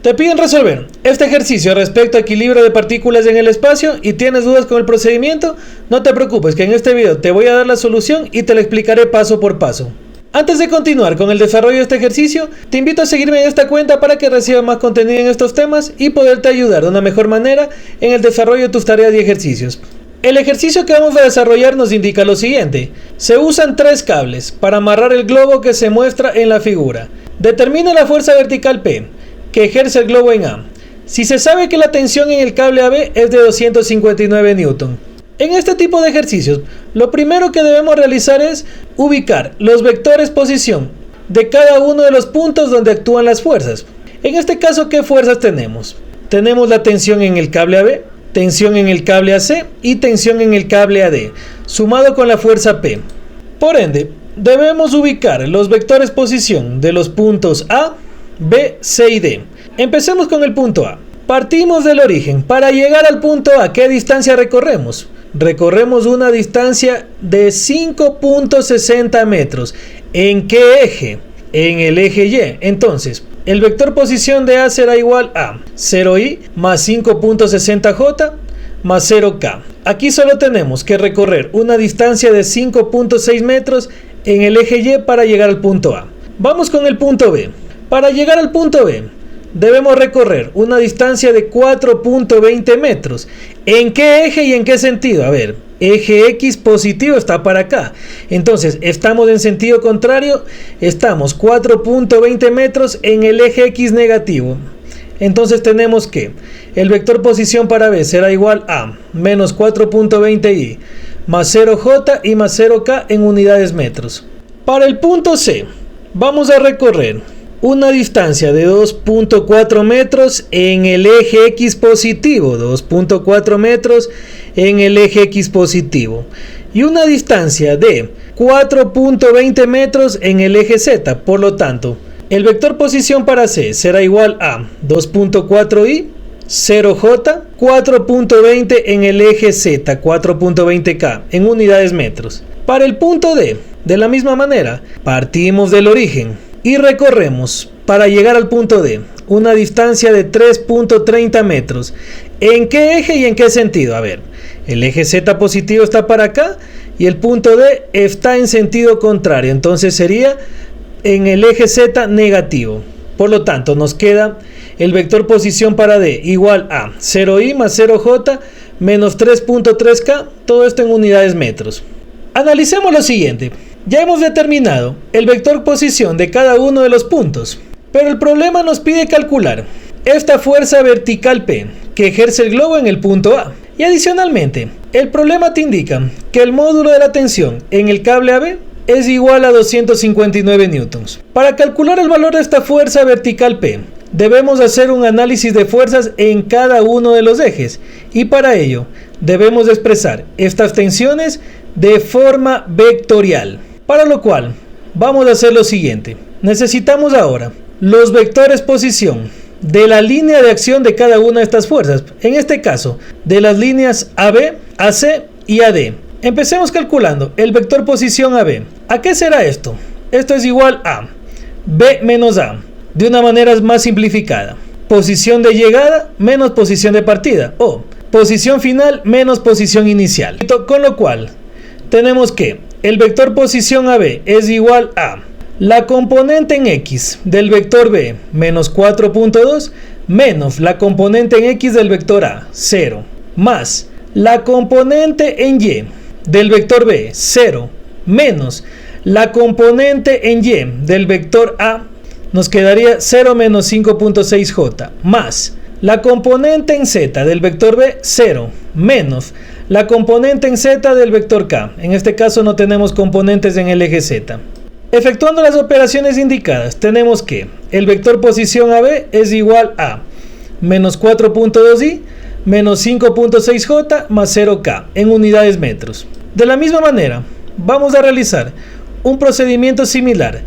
Te piden resolver este ejercicio respecto a equilibrio de partículas en el espacio y tienes dudas con el procedimiento, no te preocupes que en este video te voy a dar la solución y te la explicaré paso por paso. Antes de continuar con el desarrollo de este ejercicio, te invito a seguirme en esta cuenta para que recibas más contenido en estos temas y poderte ayudar de una mejor manera en el desarrollo de tus tareas y ejercicios. El ejercicio que vamos a desarrollar nos indica lo siguiente: se usan tres cables para amarrar el globo que se muestra en la figura. Determina la fuerza vertical P que ejerce el globo en A. Si se sabe que la tensión en el cable AB es de 259 Newton. En este tipo de ejercicios, lo primero que debemos realizar es ubicar los vectores posición de cada uno de los puntos donde actúan las fuerzas. En este caso, ¿qué fuerzas tenemos? Tenemos la tensión en el cable AB, tensión en el cable AC y tensión en el cable AD, sumado con la fuerza P. Por ende, debemos ubicar los vectores posición de los puntos A, B, C y D. Empecemos con el punto A. Partimos del origen. Para llegar al punto A, ¿qué distancia recorremos? Recorremos una distancia de 5.60 metros. ¿En qué eje? En el eje Y. Entonces, el vector posición de A será igual a 0i más 5.60j más 0k. Aquí solo tenemos que recorrer una distancia de 5.6 metros en el eje Y para llegar al punto A. Vamos con el punto B. Para llegar al punto B, debemos recorrer una distancia de 4.20 metros. ¿En qué eje y en qué sentido? A ver, eje X positivo está para acá. Entonces, estamos en sentido contrario. Estamos 4.20 metros en el eje X negativo. Entonces tenemos que el vector posición para B será igual a menos 4.20i más 0j y más 0k en unidades metros. Para el punto C, vamos a recorrer una distancia de 2.4 metros en el eje X positivo, 2.4 metros en el eje X positivo, y una distancia de 4.20 metros en el eje Z. Por lo tanto, el vector posición para C será igual a 2.4i, 0j, 4.20 en el eje Z, 4.20k en unidades metros. Para el punto D, de la misma manera, partimos del origen y recorremos para llegar al punto D una distancia de 3.30 metros. ¿En qué eje y en qué sentido? A ver, el eje Z positivo está para acá y el punto D está en sentido contrario, entonces sería en el eje Z negativo. Por lo tanto, nos queda el vector posición para D igual a 0i más 0j menos 3.3k, todo esto en unidades metros. Analicemos lo siguiente. Ya hemos determinado el vector posición de cada uno de los puntos, pero el problema nos pide calcular esta fuerza vertical P que ejerce el globo en el punto A. Y adicionalmente, el problema te indica que el módulo de la tensión en el cable AB es igual a 259 newtons. Para calcular el valor de esta fuerza vertical P, debemos hacer un análisis de fuerzas en cada uno de los ejes, y para ello debemos expresar estas tensiones de forma vectorial. Para lo cual, vamos a hacer lo siguiente. Necesitamos ahora los vectores posición de la línea de acción de cada una de estas fuerzas. En este caso, de las líneas AB, AC y AD. Empecemos calculando el vector posición AB. ¿A qué será esto? Esto es igual a B menos A, de una manera más simplificada. Posición de llegada menos posición de partida, o posición final menos posición inicial. Con lo cual, tenemos que el vector posición AB es igual a la componente en X del vector B menos 4.2 menos la componente en X del vector A, 0, más la componente en Y del vector B, 0, menos la componente en Y del vector A, nos quedaría 0 menos 5.6j, más la componente en Z del vector B, 0, menos la componente en Z del vector K. En este caso no tenemos componentes en el eje Z. Efectuando las operaciones indicadas, tenemos que el vector posición AB es igual a menos 4.2i menos 5.6j más 0k en unidades metros. De la misma manera, vamos a realizar un procedimiento similar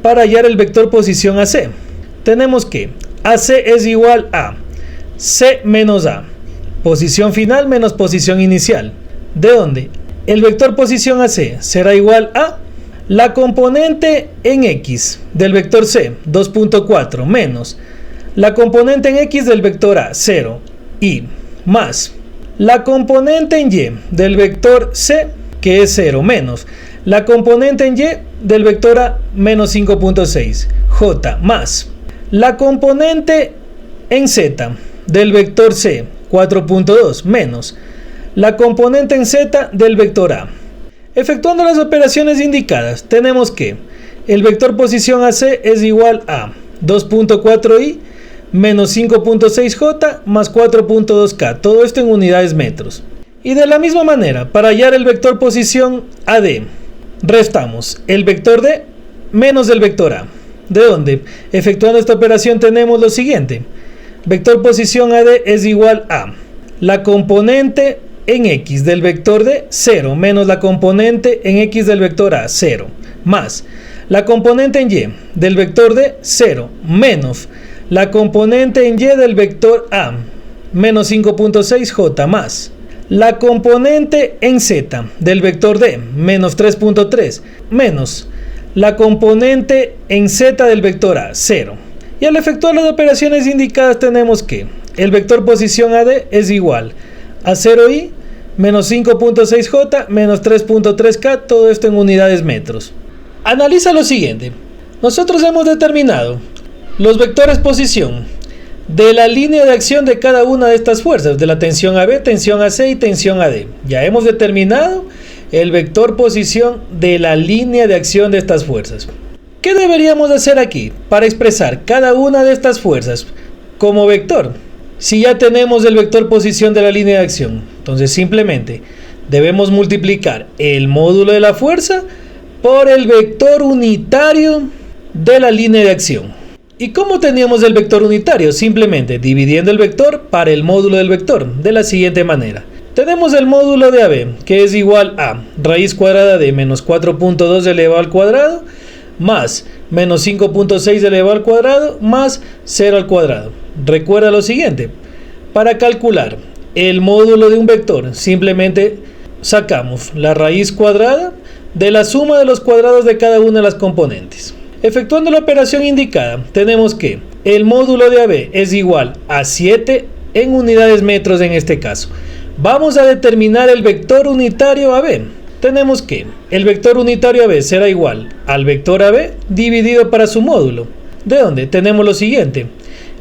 para hallar el vector posición AC. Tenemos que AC es igual a C menos A, posición final menos posición inicial, de donde el vector posición AC será igual a la componente en X del vector C, 2.4, menos la componente en X del vector A, 0, y más la componente en Y del vector C, que es 0, menos la componente en Y del vector A, menos 5.6, J, más la componente en Z del vector C, 4.2, menos la componente en Z del vector A. Efectuando las operaciones indicadas, tenemos que el vector posición AC es igual a 2.4i menos 5.6j más 4.2k, todo esto en unidades metros. Y de la misma manera, para hallar el vector posición AD, restamos el vector D menos el vector A. ¿De dónde? Efectuando esta operación tenemos lo siguiente. Vector posición AD es igual a la componente en X del vector D, 0, menos la componente en X del vector A, 0, más la componente en Y del vector D, 0, menos la componente en Y del vector A, menos 5.6j, más la componente en Z del vector D, menos 3.3, menos la componente en Z del vector A, 0. Y al efectuar las operaciones indicadas tenemos que el vector posición AD es igual a 0i menos 5.6j menos 3.3k, todo esto en unidades metros. Analiza lo siguiente. Nosotros hemos determinado los vectores posición de la línea de acción de cada una de estas fuerzas, de la tensión AB, tensión AC y tensión AD. Ya hemos determinado el vector posición de la línea de acción de estas fuerzas. ¿Qué deberíamos hacer aquí para expresar cada una de estas fuerzas como vector? Si ya tenemos el vector posición de la línea de acción, entonces simplemente debemos multiplicar el módulo de la fuerza por el vector unitario de la línea de acción. ¿Y cómo teníamos el vector unitario? Simplemente dividiendo el vector para el módulo del vector, de la siguiente manera. Tenemos el módulo de AB, que es igual a raíz cuadrada de menos 4.2 elevado al cuadrado, más menos 5.6 elevado al cuadrado, más 0 al cuadrado. Recuerda lo siguiente, para calcular el módulo de un vector, simplemente sacamos la raíz cuadrada de la suma de los cuadrados de cada una de las componentes. Efectuando la operación indicada, tenemos que el módulo de AB es igual a 7 en unidades metros en este caso. Vamos a determinar el vector unitario AB. Tenemos que el vector unitario AB será igual al vector AB dividido para su módulo. ¿De dónde? Tenemos lo siguiente.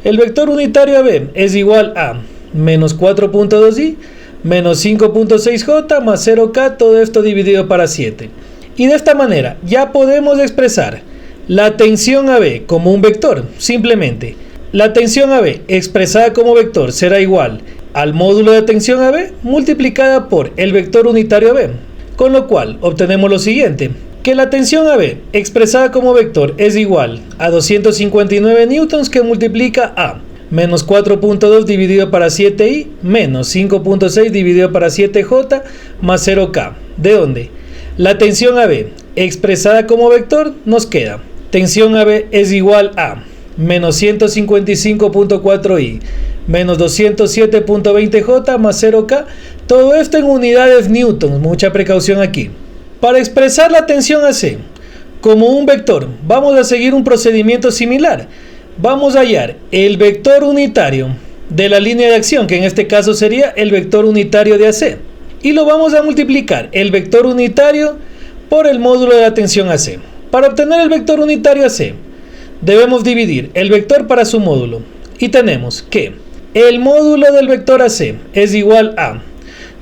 El vector unitario AB es igual a menos 4.2i menos 5.6j más 0k, todo esto dividido para 7. Y de esta manera ya podemos expresar la tensión AB como un vector. Simplemente la tensión AB expresada como vector será igual al módulo de tensión AB multiplicada por el vector unitario AB, con lo cual obtenemos lo siguiente, que la tensión AB expresada como vector es igual a 259 newtons, que multiplica a menos 4.2 dividido para 7i menos 5.6 dividido para 7j más 0k, de donde la tensión AB expresada como vector nos queda tensión AB es igual a menos 155.4i menos 207.20j más 0k, todo esto en unidades newtons, mucha precaución aquí. Para expresar la tensión AC como un vector, vamos a seguir un procedimiento similar. Vamos a hallar el vector unitario de la línea de acción, que en este caso sería el vector unitario de AC, y lo vamos a multiplicar el vector unitario por el módulo de la tensión AC. Para obtener el vector unitario AC, debemos dividir el vector para su módulo, y tenemos que el módulo del vector AC es igual a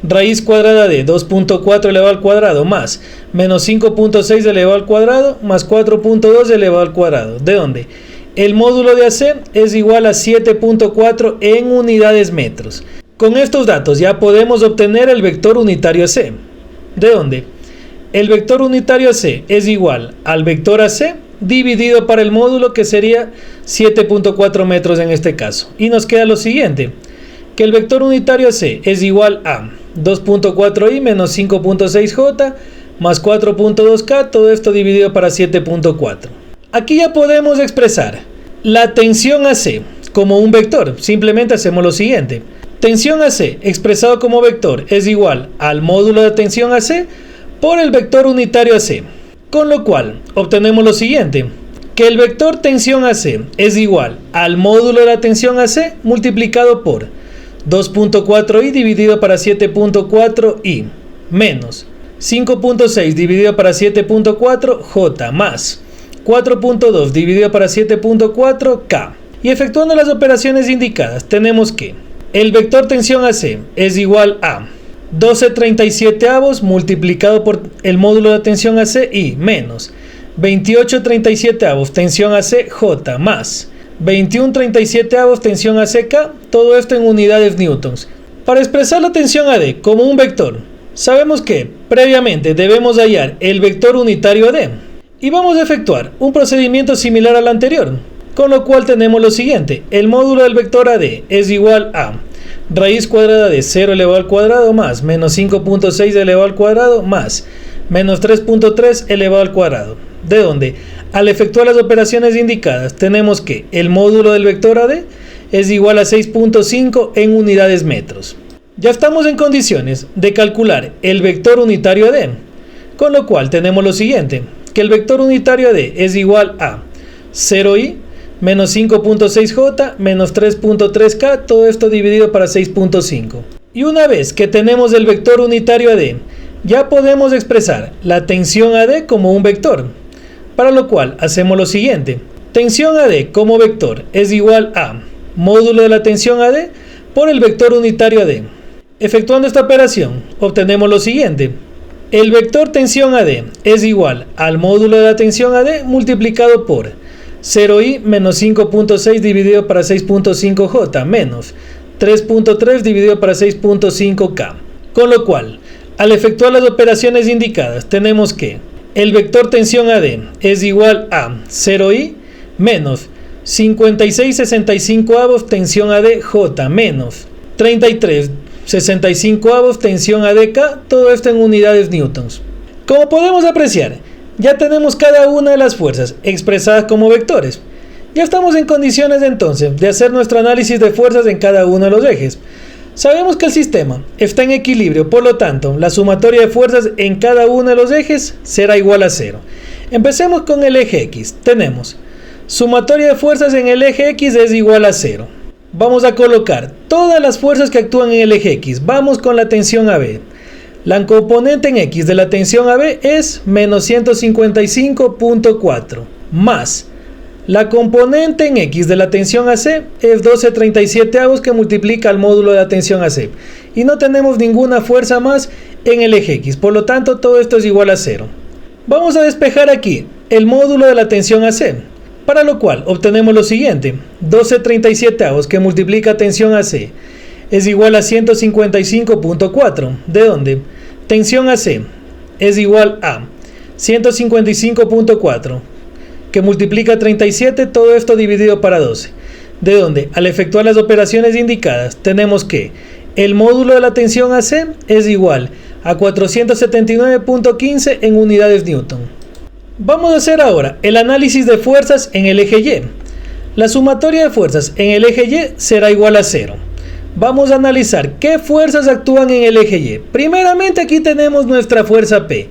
raíz cuadrada de 2.4 elevado al cuadrado más menos 5.6 elevado al cuadrado más 4.2 elevado al cuadrado, de donde el módulo de AC es igual a 7.4 en unidades metros. Con estos datos ya podemos obtener el vector unitario AC, de donde el vector unitario AC es igual al vector AC dividido para el módulo, que sería 7.4 metros en este caso. Y nos queda lo siguiente, que el vector unitario AC es igual a 2.4i menos 5.6j más 4.2k, todo esto dividido para 7.4. Aquí ya podemos expresar la tensión AC como un vector. Simplemente hacemos lo siguiente. Tensión AC expresado como vector es igual al módulo de tensión AC por el vector unitario AC. Con lo cual obtenemos lo siguiente, que el vector tensión AC es igual al módulo de la tensión AC multiplicado por 2.4i dividido para 7.4i menos 5.6 dividido para 7.4j más 4.2 dividido para 7.4k. Y efectuando las operaciones indicadas tenemos que el vector tensión AC es igual a 12/37 multiplicado por el módulo de tensión ACI menos 28/37 tensión ACJ más 21/37 tensión ACK, todo esto en unidades newtons. Para expresar la tensión AD como un vector, sabemos que previamente debemos hallar el vector unitario AD y vamos a efectuar un procedimiento similar al anterior, con lo cual tenemos lo siguiente: el módulo del vector AD es igual a raíz cuadrada de 0 elevado al cuadrado más menos 5.6 elevado al cuadrado más menos 3.3 elevado al cuadrado, de donde al efectuar las operaciones indicadas tenemos que el módulo del vector AD es igual a 6.5 en unidades metros. Ya estamos en condiciones de calcular el vector unitario AD, con lo cual tenemos lo siguiente: que el vector unitario AD es igual a 0i menos 5.6j menos 3.3k, todo esto dividido para 6.5. Y una vez que tenemos el vector unitario AD, ya podemos expresar la tensión AD como un vector, para lo cual hacemos lo siguiente: tensión AD como vector es igual a módulo de la tensión AD por el vector unitario AD. Efectuando esta operación obtenemos lo siguiente: el vector tensión AD es igual al módulo de la tensión AD multiplicado por 0i menos 5.6 dividido para 6.5j menos 3.3 dividido para 6.5k. Con lo cual, al efectuar las operaciones indicadas, tenemos que el vector tensión AD es igual a 0i menos 56/65 tensión ADJ menos 33/65 tensión ADK, todo esto en unidades newtons. Como podemos apreciar, ya tenemos cada una de las fuerzas expresadas como vectores. Ya estamos en condiciones entonces de hacer nuestro análisis de fuerzas en cada uno de los ejes. Sabemos que el sistema está en equilibrio, por lo tanto, la sumatoria de fuerzas en cada uno de los ejes será igual a 0. Empecemos con el eje X. Tenemos sumatoria de fuerzas en el eje X es igual a 0. Vamos a colocar todas las fuerzas que actúan en el eje X. Vamos con la tensión AB. La componente en X de la tensión AB es menos 155.4 más la componente en X de la tensión AC es 12/37 que multiplica al módulo de la tensión AC, y no tenemos ninguna fuerza más en el eje X, por lo tanto todo esto es igual a 0. Vamos a despejar aquí el módulo de la tensión AC, para lo cual obtenemos lo siguiente: 12/37 que multiplica tensión AC es igual a 155.4, de donde tensión AC es igual a 155.4 que multiplica 37, todo esto dividido para 12, de donde al efectuar las operaciones indicadas tenemos que el módulo de la tensión AC es igual a 479.15 en unidades newton. Vamos a hacer ahora el análisis de fuerzas en el eje Y. La sumatoria de fuerzas en el eje Y será igual a 0. Vamos a analizar qué fuerzas actúan en el eje Y. Primeramente aquí tenemos nuestra fuerza P.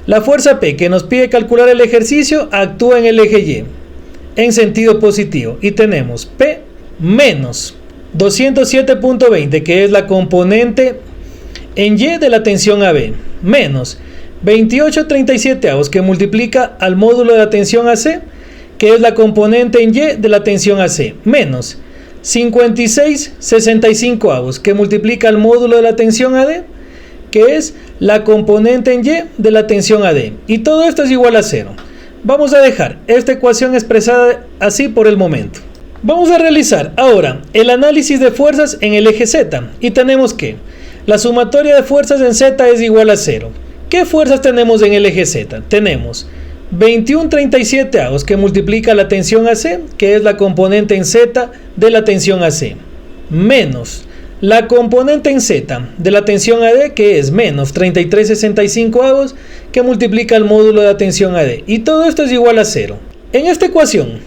La fuerza P que nos pide calcular el ejercicio actúa en el eje Y en sentido positivo, y tenemos P menos 207.20 que es la componente en Y de la tensión AB, menos 28/37 que multiplica al módulo de la tensión AC, que es la componente en Y de la tensión AC, menos 56/65 que multiplica al módulo de la tensión AD, que es la componente en Y de la tensión AD, y todo esto es igual a 0. Vamos a dejar esta ecuación expresada así por el momento. Vamos a realizar ahora el análisis de fuerzas en el eje Z, y tenemos que la sumatoria de fuerzas en Z es igual a 0. ¿Qué fuerzas tenemos en el eje Z? Tenemos 21/37 que multiplica la tensión AC, que es la componente en Z de la tensión AC, menos la componente en Z de la tensión AD, que es menos 33/65 que multiplica el módulo de la tensión AD, y todo esto es igual a 0. En esta ecuación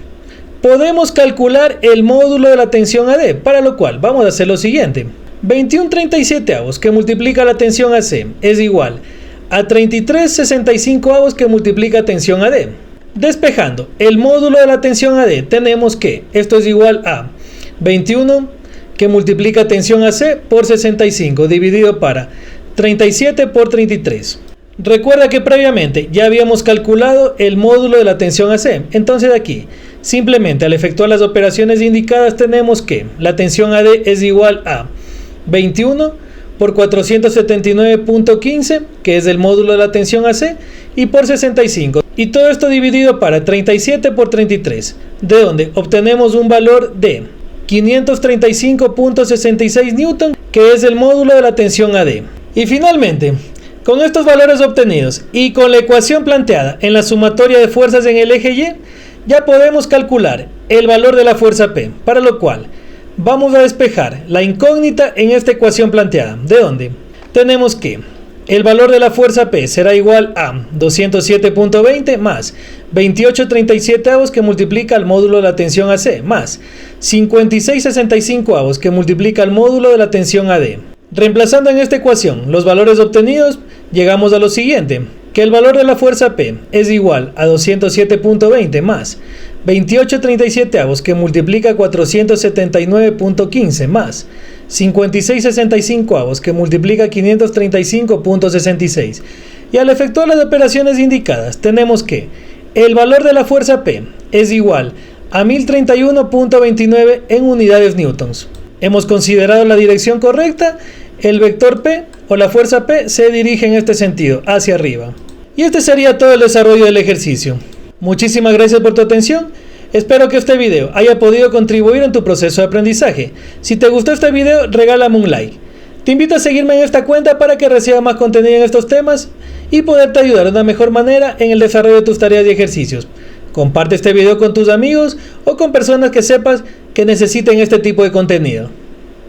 podemos calcular el módulo de la tensión AD, para lo cual vamos a hacer lo siguiente: 21/37 que multiplica la tensión AC es igual a 33/65 que multiplica tensión AD. Despejando el módulo de la tensión AD, tenemos que esto es igual a 21 que multiplica tensión AC por 65 dividido para 37 por 33. Recuerda que previamente ya habíamos calculado el módulo de la tensión AC, entonces aquí simplemente al efectuar las operaciones indicadas tenemos que la tensión AD es igual a 21 por 479.15, que es el módulo de la tensión AC, y por 65, y todo esto dividido para 37 por 33, de donde obtenemos un valor de 535.66 newton, que es el módulo de la tensión AD. Y finalmente, con estos valores obtenidos y con la ecuación planteada en la sumatoria de fuerzas en el eje Y, ya podemos calcular el valor de la fuerza P, para lo cual vamos a despejar la incógnita en esta ecuación planteada, de donde tenemos que el valor de la fuerza P será igual a 207.20 más 28,37 que multiplica el módulo de la tensión AC más 56,65 que multiplica el módulo de la tensión AD. Reemplazando en esta ecuación los valores obtenidos, llegamos a lo siguiente, que el valor de la fuerza P es igual a 207.20 más 28,37 que multiplica 479.15 más 56,65 que multiplica 535.66. Y al efectuar las operaciones indicadas tenemos que el valor de la fuerza P es igual a 1031.29 en unidades newtons. Hemos considerado la dirección correcta, el vector P o la fuerza P se dirige en este sentido, hacia arriba. Y este sería todo el desarrollo del ejercicio. Muchísimas gracias por tu atención. Espero que este video haya podido contribuir en tu proceso de aprendizaje. Si te gustó este video, regálame un like. Te invito a seguirme en esta cuenta para que recibas más contenido en estos temas y poderte ayudar de una mejor manera en el desarrollo de tus tareas y ejercicios. Comparte este video con tus amigos o con personas que sepas que necesiten este tipo de contenido.